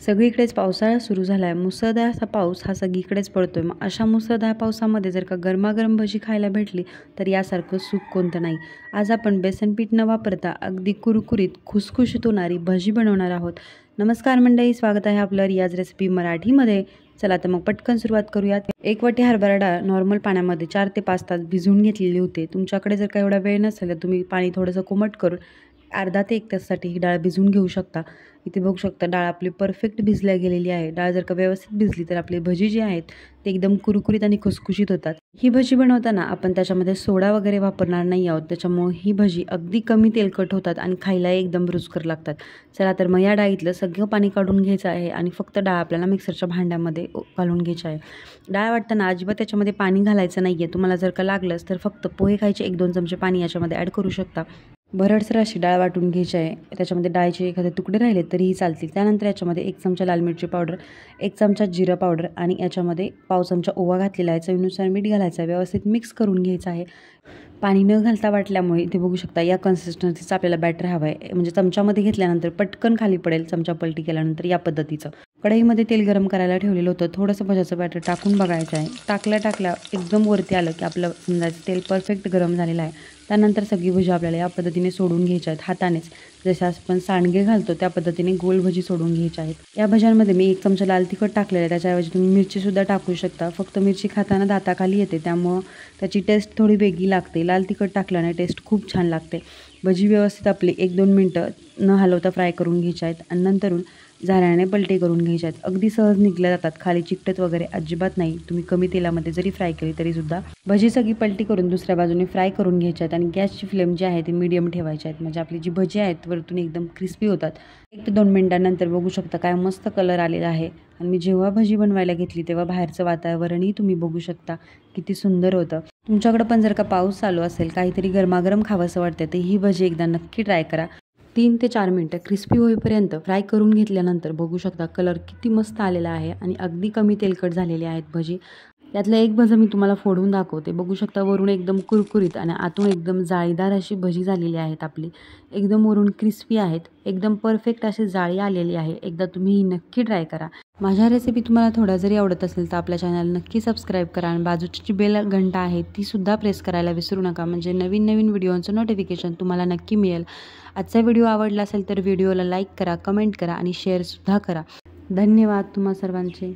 सगळीकडेच पावसाळा सुरू झाला आहे. मुसळधार असा पाऊस हा सगळीकडेच पडतोय. मग अशा मुसळधार पावसामध्ये जर का गरमागरम भजी खायला भेटली तर यासारखं सुख कोणतं नाही. आज आपण बेसन पीठ न वापरता अगदी कुरकुरीत खुसखुशीत होणारी भजी बनवणार आहोत. नमस्कार मंडळी, स्वागत आहे आपलं रियाज रेसिपी मराठीमध्ये. चला तर मग पटकन सुरुवात करूयात. एक वाटी हरभरा डाळ नॉर्मल पाण्यामध्ये 4 ते 5 तास भिजवून घेतलेली होते. तुमच्याकडे जर का एवढा वेळ नसेल तर तुम्ही पाणी थोडंसं कोमट करून अर्धा ते 1 तासासाठी ही डाळ भिजवून घेऊ शकता. इथे बघू शकता डाळ आपली परफेक्ट भिजल्या गेलेली आहे. डाळ जर का व्यवस्थित भिजली तर आपली भजी जी आहेत ते एकदम कुरकुरीत आणि खुसखुशीत होतात. ही भजी बनवताना आपण त्याच्यामध्ये सोडा वगैरे वापरणार नाही आहोत. त्याच्यामुळे ही भजी अगदी कमी तेलकट होतात आणि खायला एकदम रुचकर लागतात. चला तर मग या डाळीतलं सगळं पाणी काढून घ्यायचं आहे आणि फक्त डाळ आपल्याला मिक्सरच्या भांड्यामध्ये घालून घ्यायची आहे. डाळ वाटताना अजिबात त्याच्यामध्ये पाणी घालायचं नाही आहे. तुम्हाला जर का लागलंच तर फक्त पोहे खायचे 1-2 चमचे पाणी याच्यामध्ये ॲड करू शकता. भरडसर अशी डाळ वाटून घ्यायची आहे. त्याच्यामध्ये डाळीचे एखादे तुकडे राहिले तरीही चालतील. त्यानंतर याच्यामध्ये 1 चमचा लाल मिरची पावडर, 1 चमचा जिरा पावडर आणि याच्यामध्ये पाव चमचा ओवा घातलेला आहे. चवीनुसार मीठ घालायचं आहे. व्यवस्थित मिक्स करून घ्यायचं आहे. पाणी न घालता वाटल्यामुळे इथे बघू शकता या कन्सिस्टन्सीचं आपल्याला बॅटर हवं आहे. म्हणजे चमच्यामध्ये घेतल्यानंतर पटकन खाली पडेल चमचा पलटी केल्यानंतर या पद्धतीचं. कढईमध्ये तेल गरम करायला ठेवलेलं होतं. थोडंसं भज्याचं बॅटर टाकून बघायचं आहे. टाकल्या एकदम वरती आलं की आपलं समजायचं तेल परफेक्ट गरम झालेलं आहे. त्यानंतर सगळी भजी आपल्याला या पद्धतीने सोडून घ्यायच्या आहेत हातानेच. जसे आपण सांडगे घालतो त्या पद्धतीने गोल भजी सोडून घ्यायच्या आहेत. या भज्यांमध्ये मी 1 चमचा लाल तिखट टाकलेलं आहे. त्याच्याऐवजी तुम्ही मिरचीसुद्धा टाकू शकता. फक्त मिरची खाताना दाताखाली येते त्यामुळं त्याची टेस्ट थोडी वेगळी लागते. लाल तिखट टाकल्याने टेस्ट खूप छान लागते. भजी व्यवस्थित आपली 1-2 मिनटं न हलवता फ्राय करून घ्यायच्या आहेत आणि नंतरून झाऱ्याने पलटी करून घ्यायच्या आहेत. अगदी सहज निघल्या जातात. खाली चिकटत वगैरे अजिबात नाही. तुम्ही कमी तेलामध्ये जरी फ्राय केली तरीसुद्धा. भजी सगळी पलटी करून दुसऱ्या बाजूने फ्राय करून घ्यायच्या आहेत आणि गॅसची फ्लेम जी आहे ती मीडियम ठेवायची आहेत. म्हणजे आपली जी भजी आहेत वरतून एकदम क्रिस्पी होतात. 1 ते 2 मिनिटांनंतर बघू शकता काय मस्त कलर आलेला आहे. आणि मी जेव्हा भजी बनवायला घेतली तेव्हा बाहेरचं वातावरणही तुम्ही बघू शकता किती सुंदर होतं. तुमच्याकडं पण जर का पाऊस चालू असेल, काहीतरी गरमागरम खावंसं वाटतं तर ही भजी एकदा नक्की ट्राय करा. 3 ते 4 मिनटं क्रिस्पी होईपर्यंत फ्राय करून घेतल्यानंतर बघू शकता कलर किती मस्त आलेला आहे आणि अगदी कमी तेलकट झालेली आहेत भजी. यातलं एक भजी मी तुम्हाला फोडून दाखवते. बघू शकता वरून एकदम कुरकुरीत आणि आतून एकदम जाळीदार अशी भजी झालेली आहेत आपली. एकदम वरून क्रिस्पी आहेत. एकदम परफेक्ट अशी जाळी आलेली आहे. एकदा तुम्ही ही नक्की ट्राय करा. माझ्या रेसिपी तुम्हाला थोडा जरी आवडत असेल तर आपल्या चॅनल नक्की सबस्क्राईब करा आणि बाजूची जी बेल घंटा आहे ती सुद्धा प्रेस करायला विसरू नका. म्हणजे नवीन व्हिडिओचं नोटिफिकेशन तुम्हाला नक्की मिळेल. आजचा व्हिडिओ आवडला असेल तर व्हिडिओला लाईक करा, कमेंट करा आणि शेअरसुद्धा करा. धन्यवाद तुम्हा सर्वांचे.